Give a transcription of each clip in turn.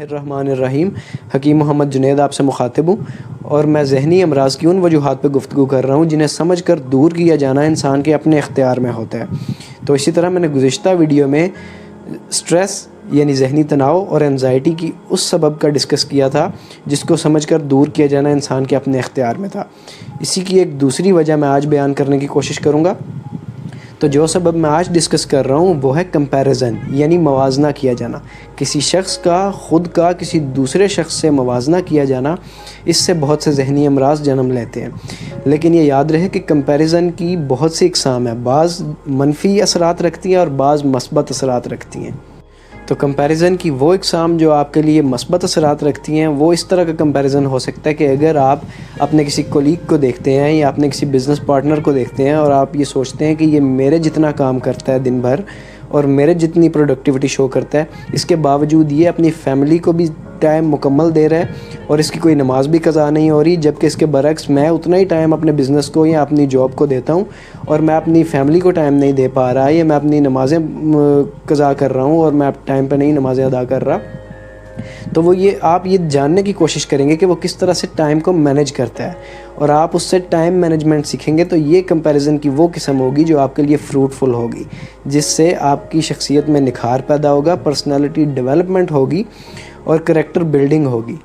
الرحمن الرحیم۔ حکیم محمد جنید آپ سے مخاطب ہوں اور میں ذہنی امراض کی ان وجوہات پہ گفتگو کر رہا ہوں جنہیں سمجھ کر دور کیا جانا انسان کے اپنے اختیار میں ہوتا ہے۔ تو اسی طرح میں نے گزشتہ ویڈیو میں سٹریس یعنی ذہنی تناؤ اور انزائٹی کی اس سبب کا ڈسکس کیا تھا جس کو سمجھ کر دور کیا جانا انسان کے اپنے اختیار میں تھا۔ اسی کی ایک دوسری وجہ میں آج بیان کرنے کی کوشش کروں گا۔ تو جو سبب میں آج ڈسکس کر رہا ہوں وہ ہے کمپیریزن یعنی موازنہ کیا جانا۔ کسی شخص کا خود کا کسی دوسرے شخص سے موازنہ کیا جانا، اس سے بہت سے ذہنی امراض جنم لیتے ہیں۔ لیکن یہ یاد رہے کہ کمپیریزن کی بہت سی اقسام ہیں، بعض منفی اثرات رکھتی ہیں اور بعض مثبت اثرات رکھتی ہیں۔ تو کمپیریزن کی وہ اقسام جو آپ کے لیے مثبت اثرات رکھتی ہیں، وہ اس طرح کا کمپیریزن ہو سکتا ہے کہ اگر آپ اپنے کسی کولیگ کو دیکھتے ہیں یا اپنے کسی بزنس پارٹنر کو دیکھتے ہیں اور آپ یہ سوچتے ہیں کہ یہ میرے جتنا کام کرتا ہے دن بھر اور میرے جتنی پروڈکٹیوٹی شو کرتا ہے، اس کے باوجود یہ اپنی فیملی کو بھی ٹائم مکمل دے رہا ہے اور اس کی کوئی نماز بھی قضا نہیں ہو رہی، جبکہ اس کے برعکس میں اتنا ہی ٹائم اپنے بزنس کو یا اپنی جاب کو دیتا ہوں اور میں اپنی فیملی کو ٹائم نہیں دے پا رہا، یا میں اپنی نمازیں قضا کر رہا ہوں اور میں ٹائم پہ نہیں نمازیں ادا کر رہا۔ تو آپ یہ جاننے کی کوشش کریں گے کہ وہ کس طرح سے ٹائم کو مینیج کرتا ہے اور آپ اس سے ٹائم مینجمنٹ سیکھیں گے، تو یہ کمپیریزن کی وہ قسم ہوگی جو آپ کے لیے فروٹفل ہوگی، جس سے آپ کی شخصیت میں نکھار پیدا ہوگا، پرسنالٹی ڈیولپمنٹ ہوگی اور کریکٹر بلڈنگ ہوگی۔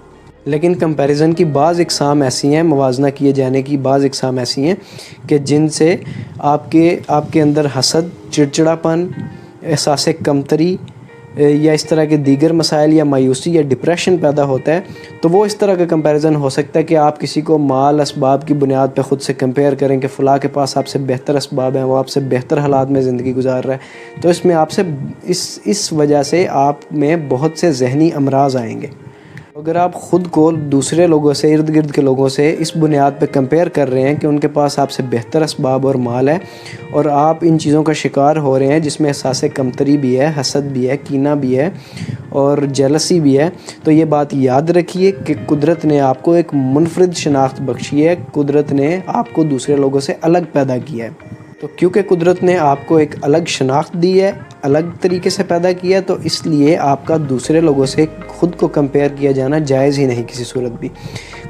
لیکن کمپیریزن کی بعض اقسام ایسی ہیں، موازنہ کیے جانے کی بعض اقسام ایسی ہیں کہ جن سے آپ کے اندر حسد، چڑچڑاپن، احساس کمتری یا اس طرح کے دیگر مسائل یا مایوسی یا ڈپریشن پیدا ہوتا ہے۔ تو وہ اس طرح کا کمپیریزن ہو سکتا ہے کہ آپ کسی کو مال اسباب کی بنیاد پہ خود سے کمپیئر کریں کہ فلاں کے پاس آپ سے بہتر اسباب ہیں، وہ آپ سے بہتر حالات میں زندگی گزار رہا ہے، تو اس میں آپ سے اس وجہ سے آپ میں بہت سے ذہنی امراض آئیں گے۔ اگر آپ خود کو دوسرے لوگوں سے، ارد گرد کے لوگوں سے اس بنیاد پہ کمپیئر کر رہے ہیں کہ ان کے پاس آپ سے بہتر اسباب اور مال ہے اور آپ ان چیزوں کا شکار ہو رہے ہیں جس میں احساس کمتری بھی ہے، حسد بھی ہے، کینہ بھی ہے اور جیلسی بھی ہے، تو یہ بات یاد رکھیے کہ قدرت نے آپ کو ایک منفرد شناخت بخشی ہے، قدرت نے آپ کو دوسرے لوگوں سے الگ پیدا کیا ہے۔ تو کیونکہ قدرت نے آپ کو ایک الگ شناخت دی ہے، الگ طریقے سے پیدا کیا ہے، تو اس لیے آپ کا دوسرے لوگوں سے خود کو کمپیئر کیا جانا جائز ہی نہیں کسی صورت بھی۔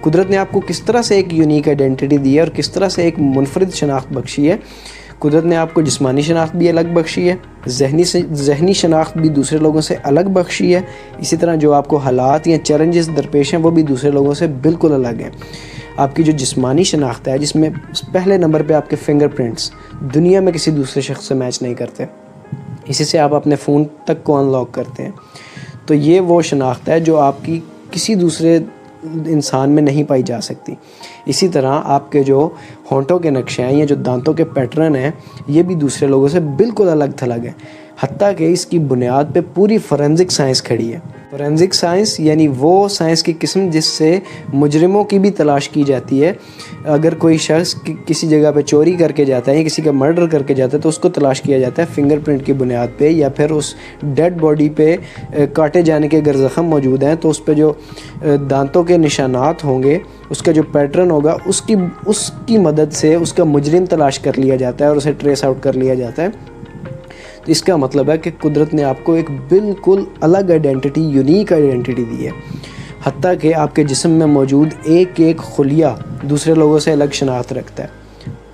قدرت نے آپ کو کس طرح سے ایک یونیک آئیڈینٹی دی ہے اور کس طرح سے ایک منفرد شناخت بخشی ہے۔ قدرت نے آپ کو جسمانی شناخت بھی الگ بخشی ہے، ذہنی شناخت بھی دوسرے لوگوں سے الگ بخشی ہے، اسی طرح جو آپ کو حالات یا چیلنجز درپیش ہیں وہ بھی دوسرے لوگوں سے بالکل الگ ہیں۔ آپ کی جو جسمانی شناخت ہے، جس میں پہلے نمبر پہ آپ کے فنگر پرنٹس دنیا میں کسی دوسرے شخص سے میچ نہیں کرتے، اسی سے آپ اپنے فون تک کو انلاک کرتے ہیں، تو یہ وہ شناخت ہے جو آپ کی کسی دوسرے انسان میں نہیں پائی جا سکتی۔ اسی طرح آپ کے جو ہونٹوں کے نقشے ہیں یا جو دانتوں کے پیٹرن ہیں، یہ بھی دوسرے لوگوں سے بالکل الگ تھلگ ہیں، حتیٰ کہ اس کی بنیاد پہ پوری فورینزک سائنس کھڑی ہے۔ فورینزک سائنس یعنی وہ سائنس کی قسم جس سے مجرموں کی بھی تلاش کی جاتی ہے۔ اگر کوئی شخص کسی جگہ پہ چوری کر کے جاتا ہے یا کسی کا مرڈر کر کے جاتا ہے تو اس کو تلاش کیا جاتا ہے فنگر پرنٹ کی بنیاد پہ، یا پھر اس ڈیڈ باڈی پہ کاٹے جانے کے اگر زخم موجود ہیں تو اس پہ جو دانتوں کے نشانات ہوں گے، اس کا جو پیٹرن ہوگا، اس کی مدد سے اس کا مجرم تلاش کر لیا جاتا ہے اور اسے ٹریس آؤٹ کر لیا جاتا ہے۔ تو اس کا مطلب ہے کہ قدرت نے آپ کو ایک بالکل الگ آئیڈینٹی، یونیک آئیڈینٹی دی ہے، حتیٰ کہ آپ کے جسم میں موجود ایک ایک خلیہ دوسرے لوگوں سے الگ شناخت رکھتا ہے،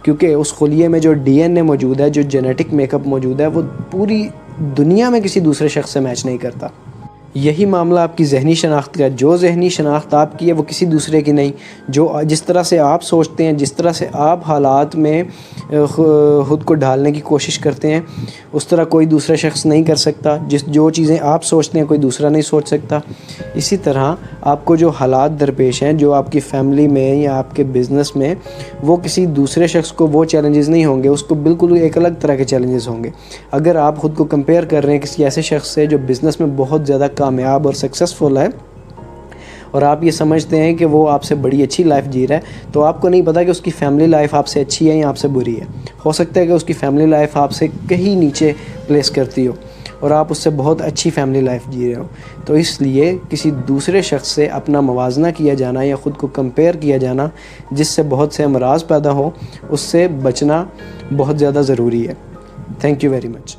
کیونکہ اس خلیے میں جو ڈی این اے موجود ہے، جو جینیٹک میک اپ موجود ہے، وہ پوری دنیا میں کسی دوسرے شخص سے میچ نہیں کرتا۔ یہی معاملہ آپ کی ذہنی شناخت کا ہے، جو ذہنی شناخت آپ کی ہے وہ کسی دوسرے کی نہیں، جس طرح سے آپ سوچتے ہیں، جس طرح سے آپ حالات میں خود کو ڈھالنے کی کوشش کرتے ہیں، اس طرح کوئی دوسرا شخص نہیں کر سکتا۔ جو چیزیں آپ سوچتے ہیں کوئی دوسرا نہیں سوچ سکتا۔ اسی طرح آپ کو جو حالات درپیش ہیں، جو آپ کی فیملی میں یا آپ کے بزنس میں، وہ کسی دوسرے شخص کو وہ چیلنجز نہیں ہوں گے، اس کو بالکل ایک الگ طرح کے چیلنجز ہوں گے۔ اگر آپ خود کو کمپیئر کر رہے ہیں کسی ایسے شخص سے جو بزنس میں بہت زیادہ کامیاب اور سکسیسفل ہے، اور آپ یہ سمجھتے ہیں کہ وہ آپ سے بڑی اچھی لائف جی رہا ہے، تو آپ کو نہیں پتا کہ اس کی فیملی لائف آپ سے اچھی ہے یا آپ سے بری ہے۔ ہو سکتا ہے کہ اس کی فیملی لائف آپ سے کہیں نیچے پلیس کرتی ہو اور آپ اس سے بہت اچھی فیملی لائف جی رہے ہو۔ تو اس لیے کسی دوسرے شخص سے اپنا موازنہ کیا جانا یا خود کو کمپیئر کیا جانا، جس سے بہت سے امراض پیدا ہوں، اس سے بچنا بہت زیادہ ضروری ہے۔ Thank you very much.